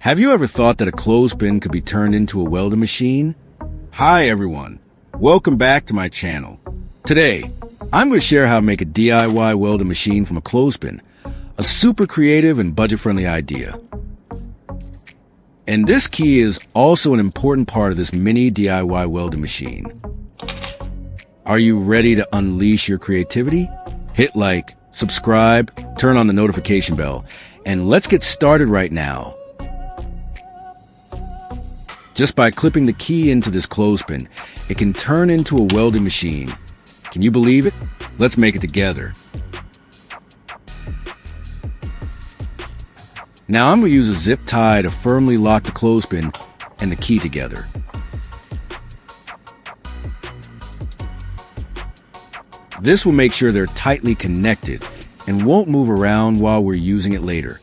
Have you ever thought that a clothespin could be turned into a welding machine? Hi everyone, welcome back to my channel. Today, I'm going to share how to make a DIY welding machine from a clothespin, a super creative and budget-friendly idea. And this key is also an important part of this mini DIY welding machine. Are you ready to unleash your creativity? Hit like, subscribe, turn on the notification bell, and let's get started right now. Just by clipping the key into this clothespin, it can turn into a welding machine. Can you believe it? Let's make it together. Now I'm going to use a zip tie to firmly lock the clothespin and the key together. This will make sure they're tightly connected and won't move around while we're using it later.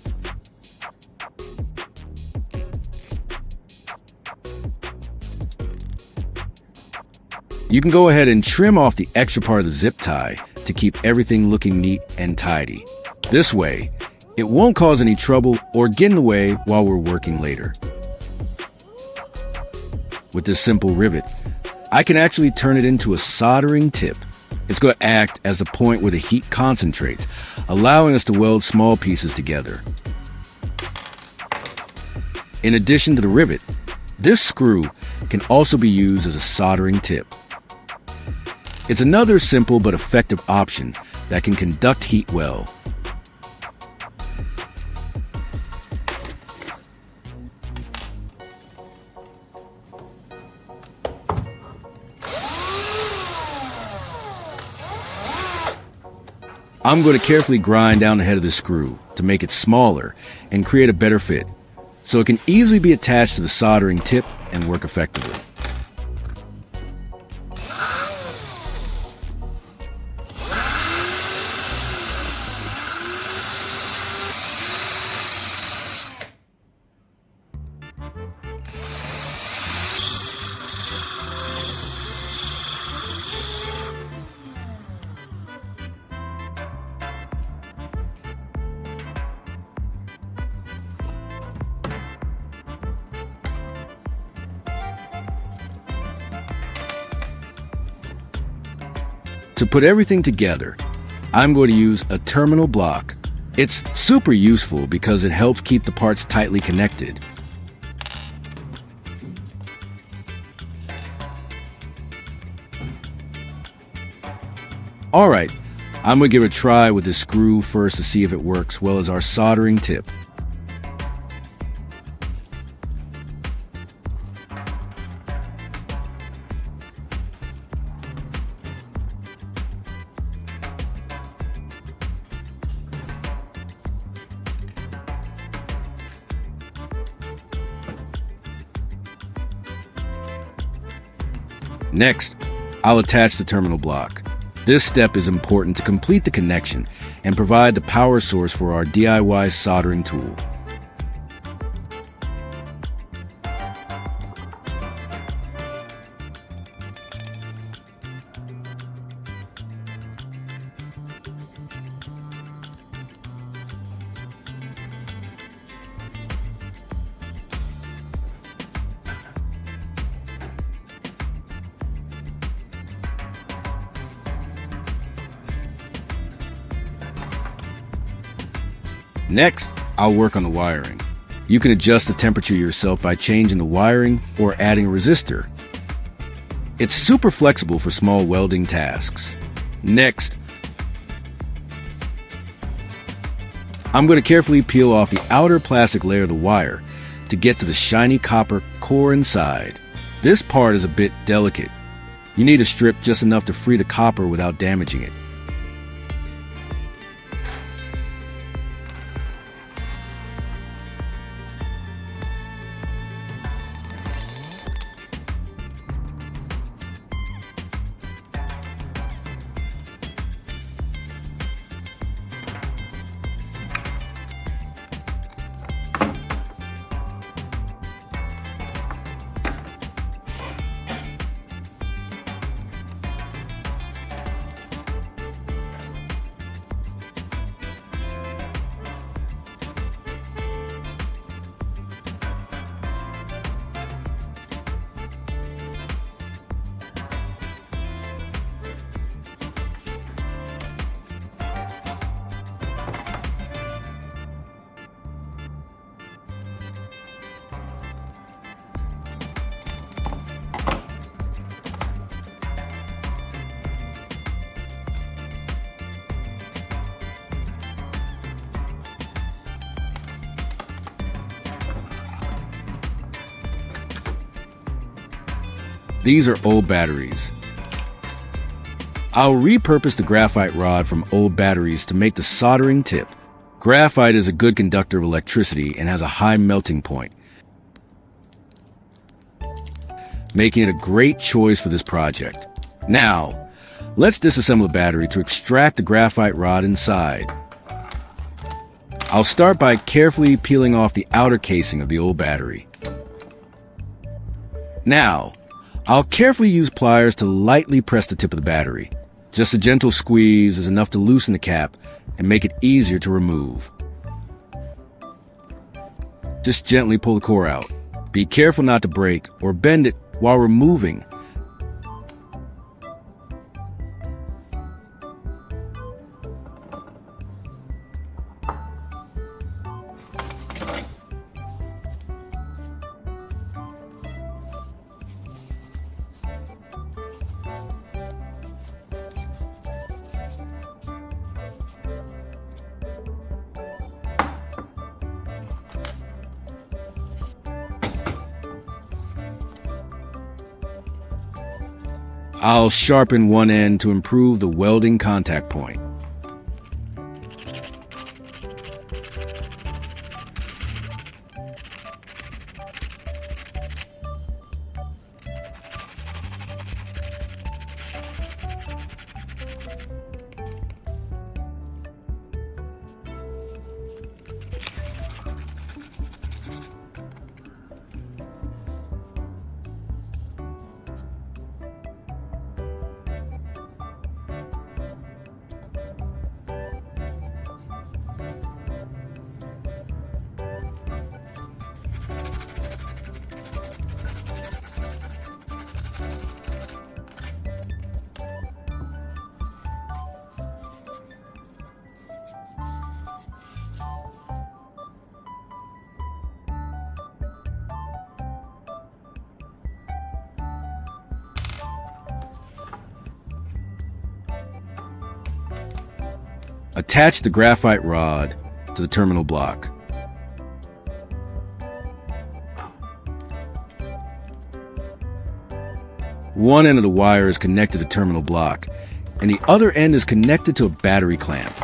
You can go ahead and trim off the extra part of the zip tie to keep everything looking neat and tidy. This way, it won't cause any trouble or get in the way while we're working later. With this simple rivet, I can actually turn it into a soldering tip. It's going to act as the point where the heat concentrates, allowing us to weld small pieces together. In addition to the rivet, this screw can also be used as a soldering tip. It's another simple but effective option that can conduct heat well. I'm going to carefully grind down the head of the screw to make it smaller and create a better fit, so it can easily be attached to the soldering tip and work effectively. To put everything together, I'm going to use a terminal block. It's super useful because it helps keep the parts tightly connected. Alright, I'm going to give it a try with this screw first to see if it works well as our soldering tip. Next, I'll attach the terminal block. This step is important to complete the connection and provide the power source for our DIY soldering tool. Next, I'll work on the wiring. You can adjust the temperature yourself by changing the wiring or adding a resistor. It's super flexible for small welding tasks. Next, I'm going to carefully peel off the outer plastic layer of the wire to get to the shiny copper core inside. This part is a bit delicate. You need to strip just enough to free the copper without damaging it. These are old batteries. I'll repurpose the graphite rod from old batteries to make the soldering tip. Graphite is a good conductor of electricity and has a high melting point, making it a great choice for this project. Now, let's disassemble the battery to extract the graphite rod inside. I'll start by carefully peeling off the outer casing of the old battery. Now, I'll carefully use pliers to lightly press the tip of the battery. Just a gentle squeeze is enough to loosen the cap and make it easier to remove. Just gently pull the core out. Be careful not to break or bend it while removing. I'll sharpen one end to improve the welding contact point. Attach the graphite rod to the terminal block. One end of the wire is connected to the terminal block, and the other end is connected to a battery clamp.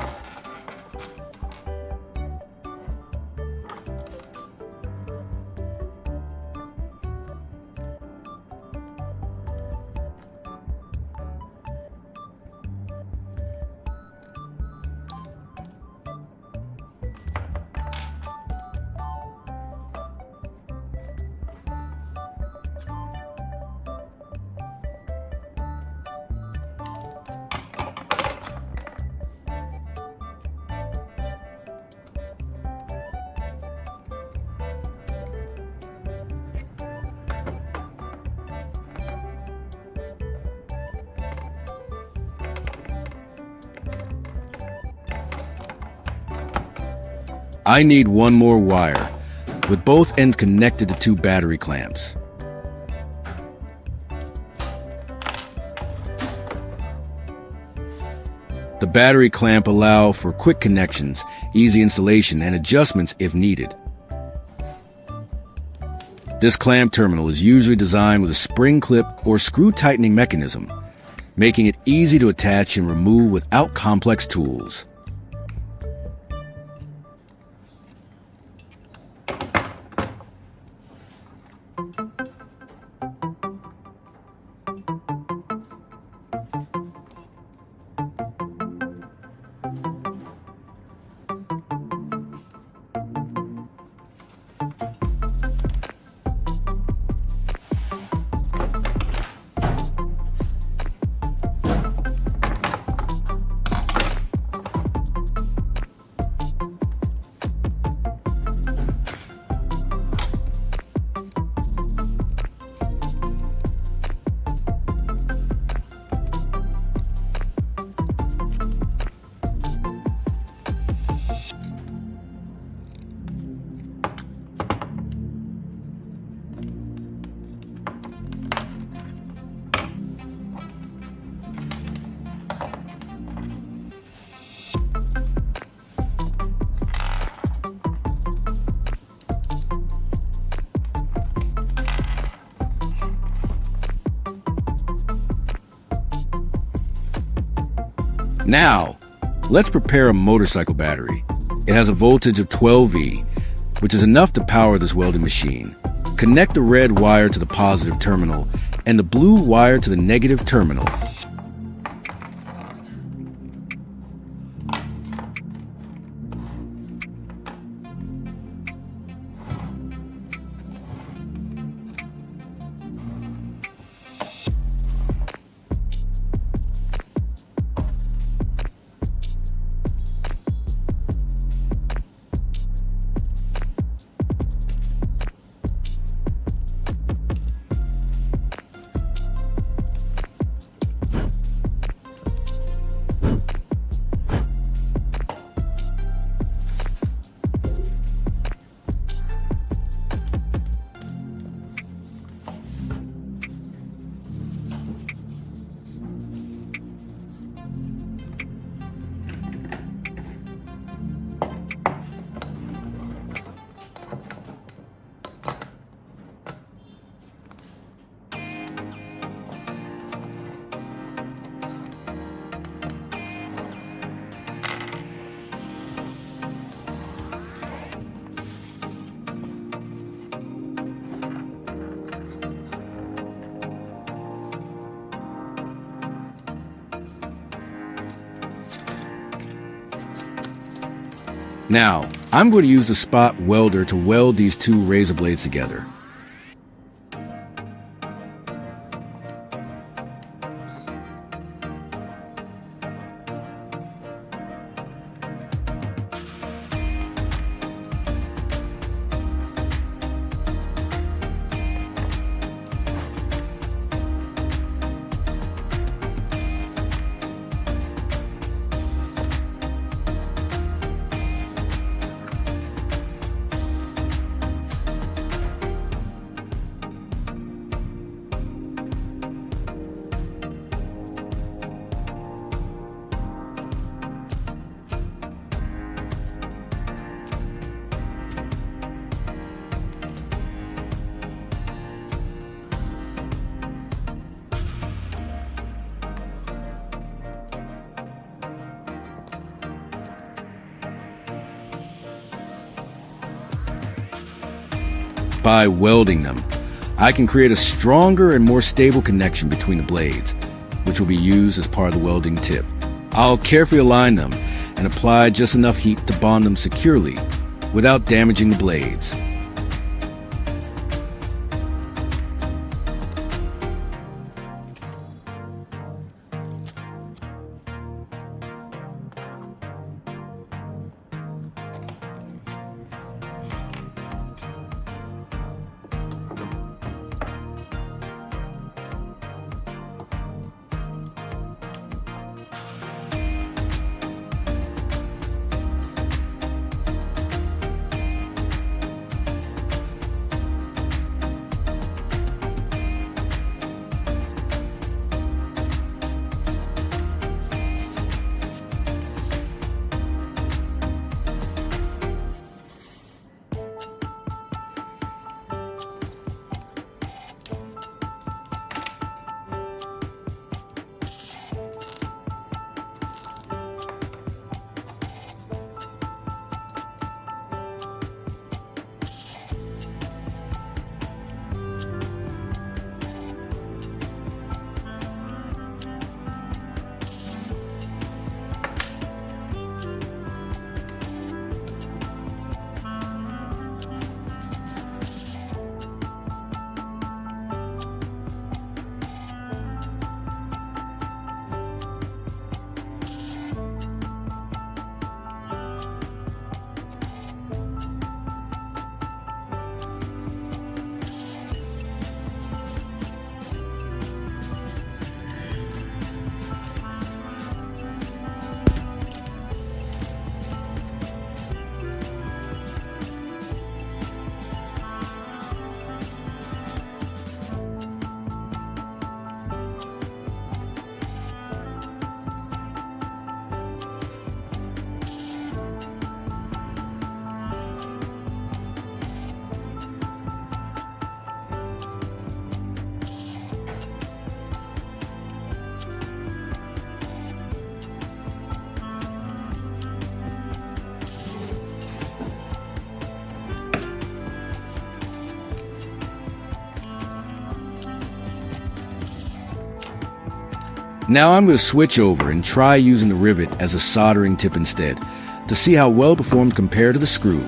I need one more wire, with both ends connected to two battery clamps. The battery clamp allow for quick connections, easy installation, and adjustments if needed. This clamp terminal is usually designed with a spring clip or screw tightening mechanism, making it easy to attach and remove without complex tools. Now, let's prepare a motorcycle battery. It has a voltage of 12 V, which is enough to power this welding machine. Connect the red wire to the positive terminal and the blue wire to the negative terminal. Now, I'm going to use the spot welder to weld these two razor blades together. By welding them, I can create a stronger and more stable connection between the blades, which will be used as part of the welding tip. I'll carefully align them and apply just enough heat to bond them securely without damaging the blades. Now I'm going to switch over and try using the rivet as a soldering tip instead to see how well performed compared to the screw.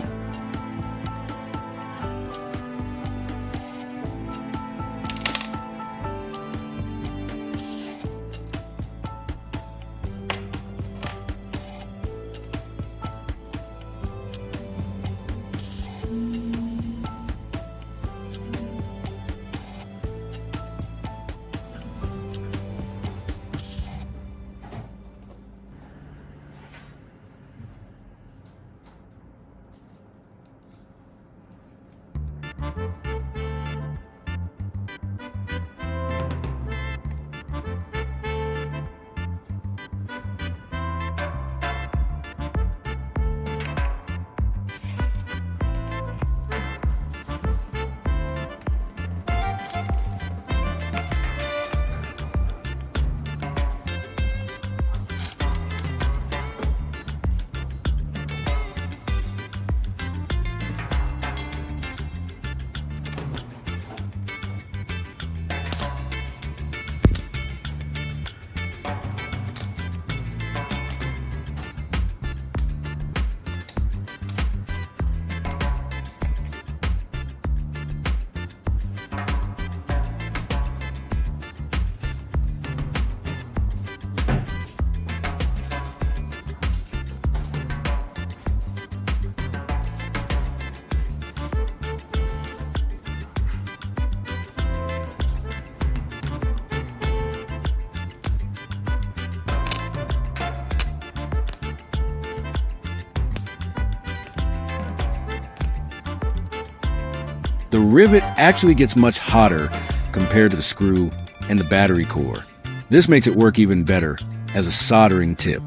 The rivet actually gets much hotter compared to the screw and the battery core. This makes it work even better as a soldering tip.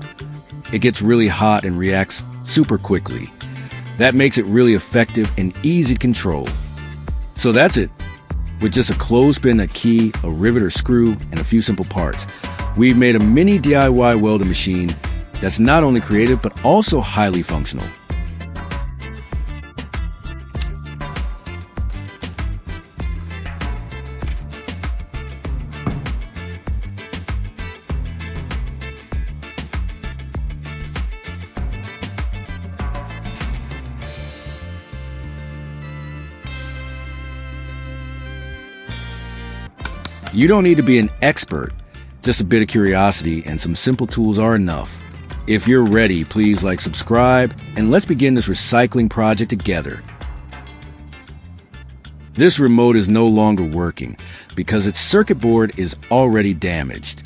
It gets really hot and reacts super quickly. That makes it really effective and easy to control. So that's it. With just a clothespin, a key, a rivet or screw, and a few simple parts, we've made a mini DIY welding machine that's not only creative but also highly functional. You don't need to be an expert. Just a bit of curiosity and some simple tools are enough. If you're ready, please like, subscribe, and let's begin this recycling project together. This remote is no longer working because its circuit board is already damaged.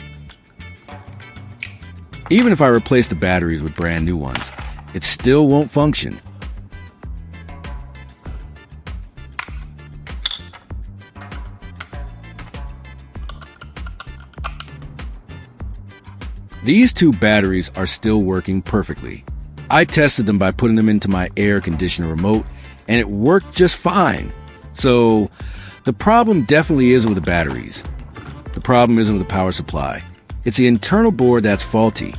Even if I replace the batteries with brand new ones, it still won't function. These two batteries are still working perfectly. I tested them by putting them into my air conditioner remote, and it worked just fine. So the problem definitely isn't with the batteries. The problem isn't with the power supply. It's the internal board that's faulty.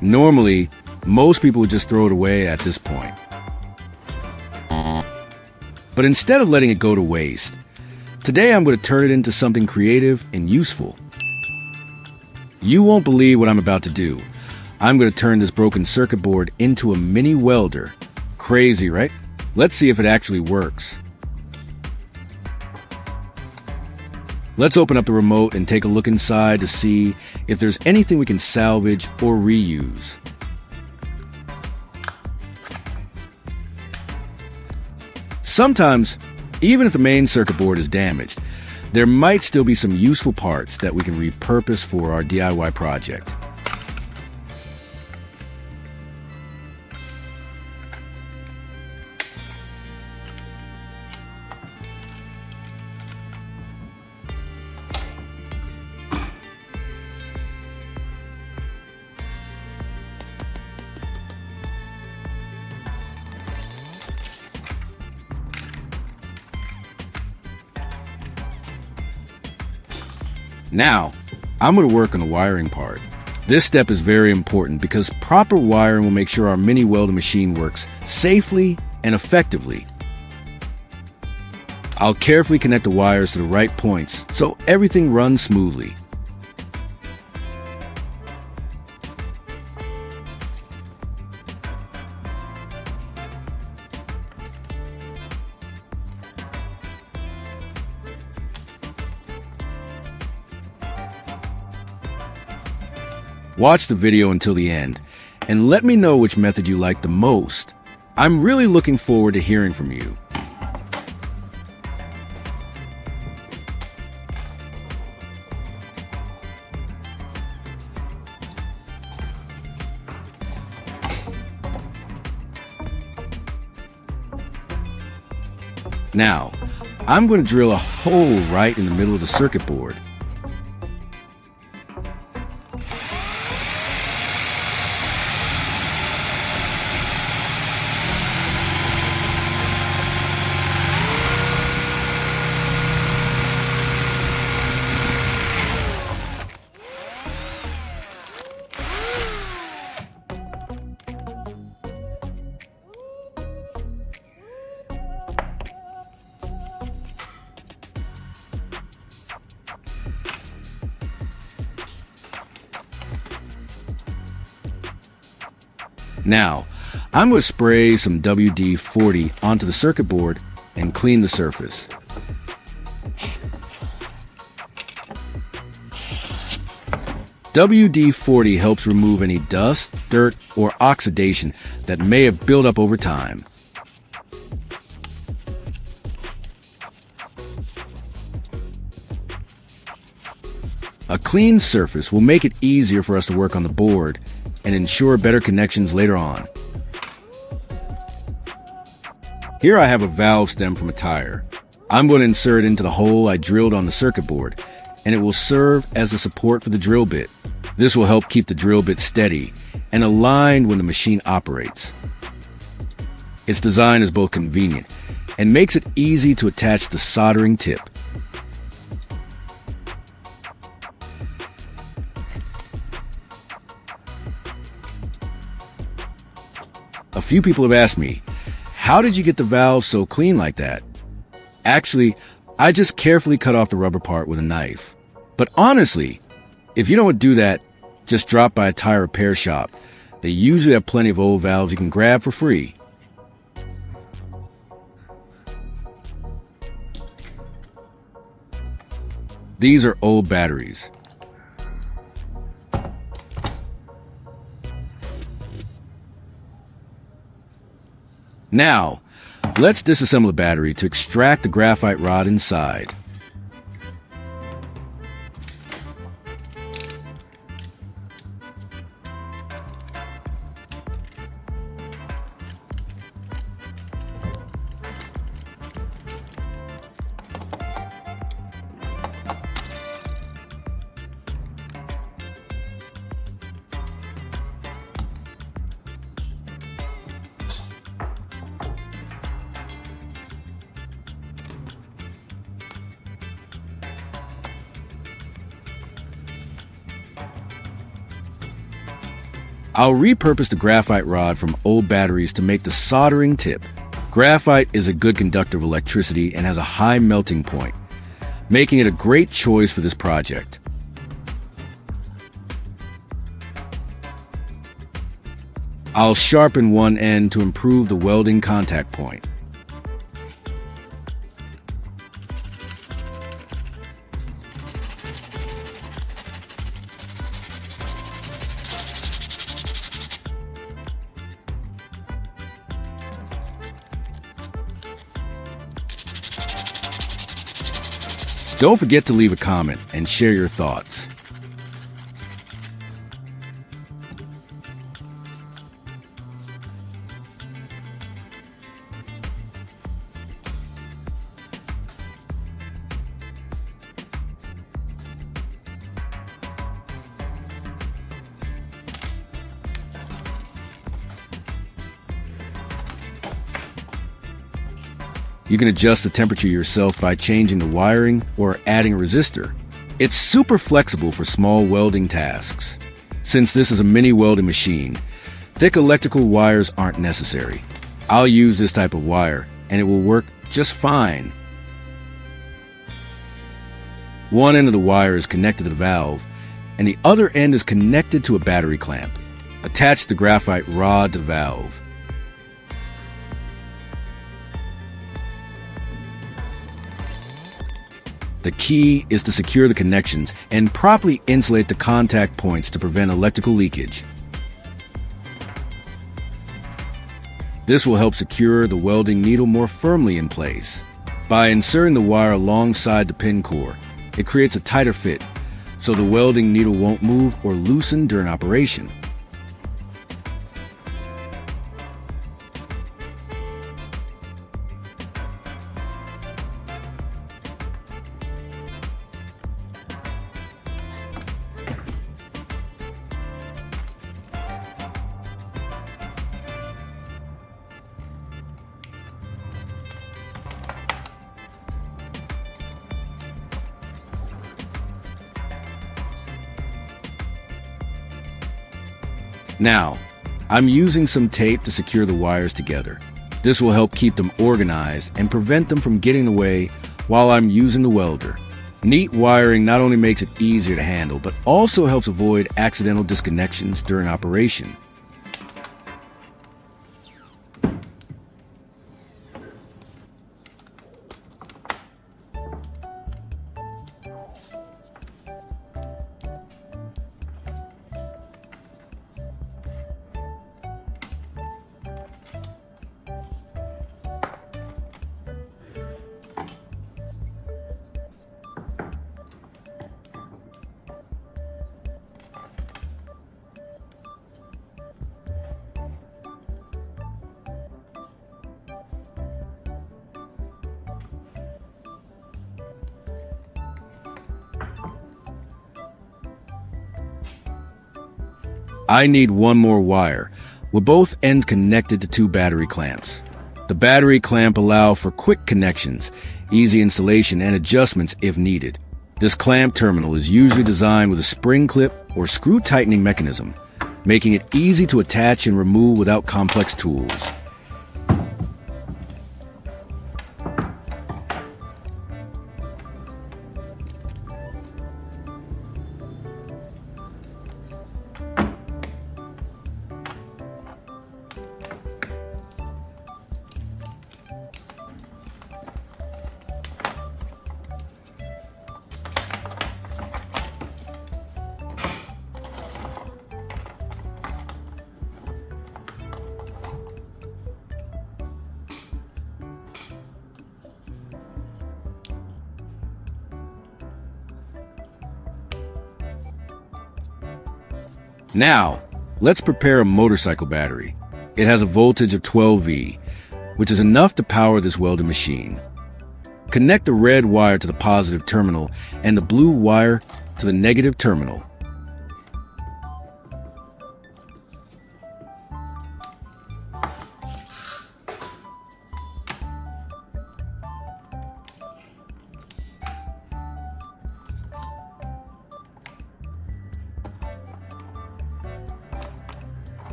Normally, most people would just throw it away at this point. But instead of letting it go to waste, today I'm going to turn it into something creative and useful. You won't believe what I'm about to do. I'm going to turn this broken circuit board into a mini welder. Crazy, right? Let's see if it actually works. Let's open up the remote and take a look inside to see if there's anything we can salvage or reuse. Sometimes, even if the main circuit board is damaged, there might still be some useful parts that we can repurpose for our DIY project. Now, I'm going to work on the wiring part. This step is very important because proper wiring will make sure our mini welding machine works safely and effectively. I'll carefully connect the wires to the right points so everything runs smoothly. Watch the video until the end, and let me know which method you like the most. I'm really looking forward to hearing from you. Now, I'm going to drill a hole right in the middle of the circuit board. Now, I'm going to spray some WD-40 onto the circuit board and clean the surface. WD-40 helps remove any dust, dirt, or oxidation that may have built up over time. A clean surface will make it easier for us to work on the board and ensure better connections later on. Here I have a valve stem from a tire. I'm going to insert it into the hole I drilled on the circuit board, and it will serve as a support for the drill bit. This will help keep the drill bit steady and aligned when the machine operates. Its design is both convenient and makes it easy to attach the soldering tip. A few people have asked me, how did you get the valve so clean like that? Actually, I just carefully cut off the rubber part with a knife. But honestly, if you don't do that, just drop by a tire repair shop. They usually have plenty of old valves you can grab for free. These are old batteries. Now, let's disassemble the battery to extract the graphite rod inside. I'll repurpose the graphite rod from old batteries to make the soldering tip. Graphite is a good conductor of electricity and has a high melting point, making it a great choice for this project. I'll sharpen one end to improve the welding contact point. Don't forget to leave a comment and share your thoughts. You can adjust the temperature yourself by changing the wiring or adding a resistor. It's super flexible for small welding tasks. Since this is a mini welding machine, thick electrical wires aren't necessary. I'll use this type of wire and it will work just fine. One end of the wire is connected to the valve, and the other end is connected to a battery clamp. Attach the graphite rod to the valve. The key is to secure the connections and properly insulate the contact points to prevent electrical leakage. This will help secure the welding needle more firmly in place. By inserting the wire alongside the pin core, it creates a tighter fit, so the welding needle won't move or loosen during operation. Now, I'm using some tape to secure the wires together. This will help keep them organized and prevent them from getting away while I'm using the welder. Neat wiring not only makes it easier to handle, but also helps avoid accidental disconnections during operation. I need one more wire, with both ends connected to two battery clamps. The battery clamp allows for quick connections, easy installation, and adjustments if needed. This clamp terminal is usually designed with a spring clip or screw tightening mechanism, making it easy to attach and remove without complex tools. Now, let's prepare a motorcycle battery. It has a voltage of 12 V, which is enough to power this welding machine. Connect the red wire to the positive terminal and the blue wire to the negative terminal.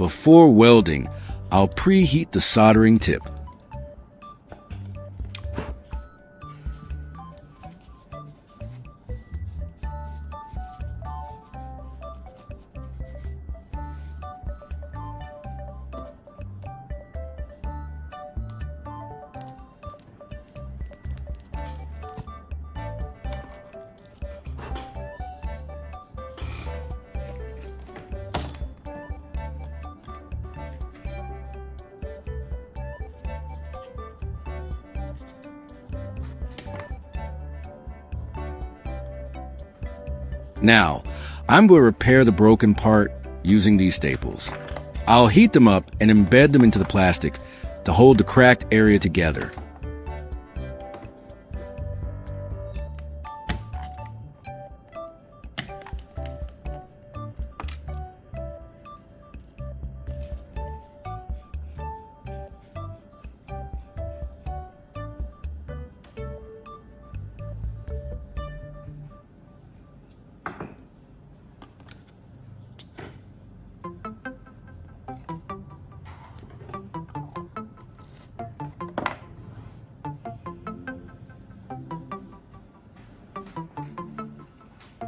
Before welding, I'll preheat the soldering tip. Now, I'm going to repair the broken part using these staples. I'll heat them up and embed them into the plastic to hold the cracked area together.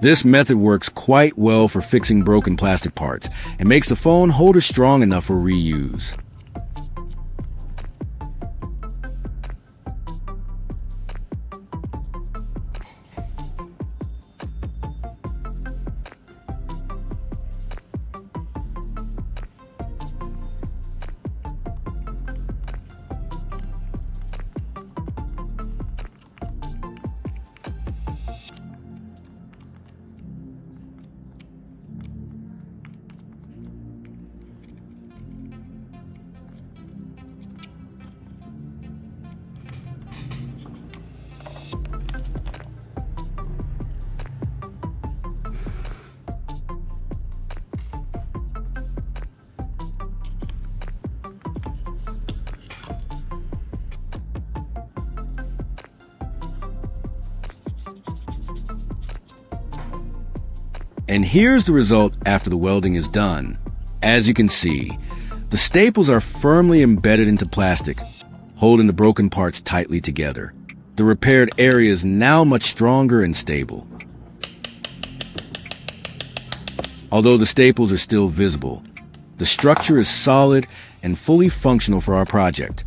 This method works quite well for fixing broken plastic parts and makes the phone holder strong enough for reuse. And here's the result after the welding is done. As you can see, the staples are firmly embedded into plastic, holding the broken parts tightly together. The repaired area is now much stronger and stable. Although the staples are still visible, the structure is solid and fully functional for our project.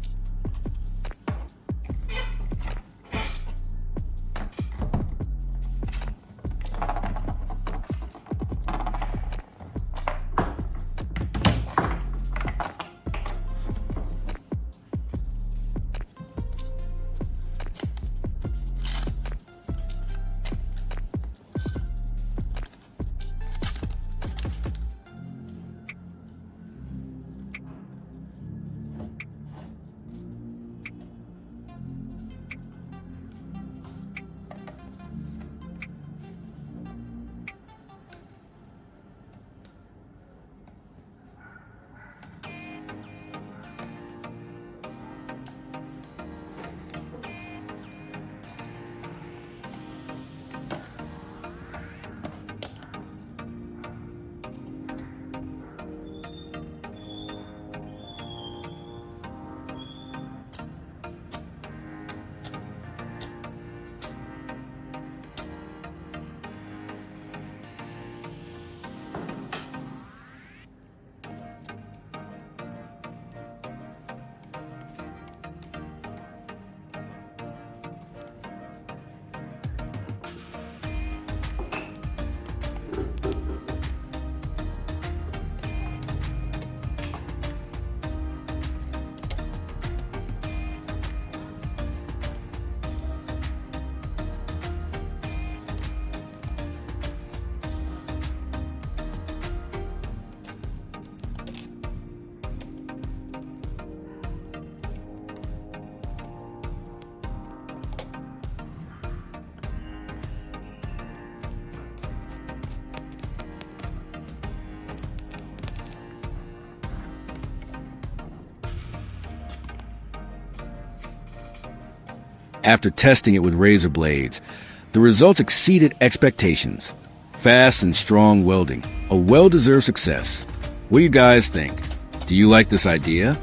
After testing it with razor blades, the results exceeded expectations. Fast and strong welding, a well-deserved success. What do you guys think? Do you like this idea?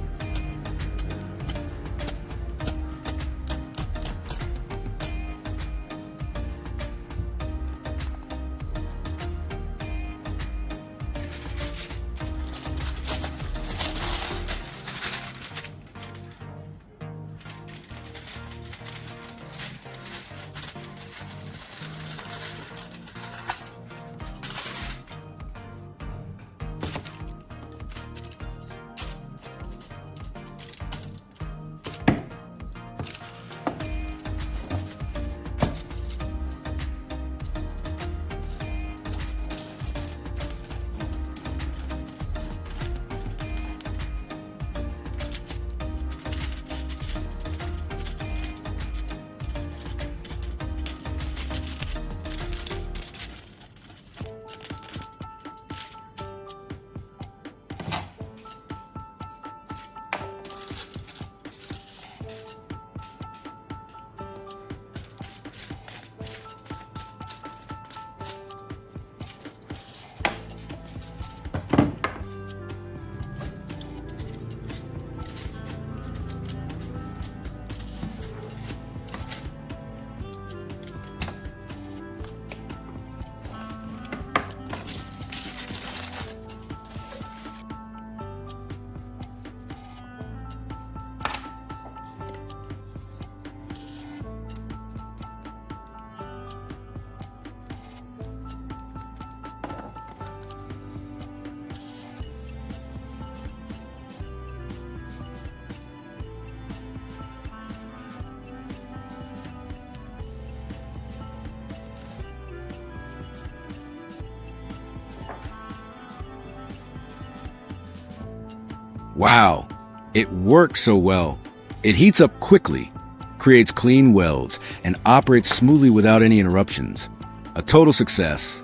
Wow, it works so well. It heats up quickly, creates clean welds, and operates smoothly without any interruptions. A total success.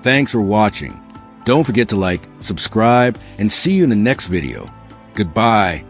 Thanks for watching. Don't forget to like, subscribe, and see you in the next video. Goodbye.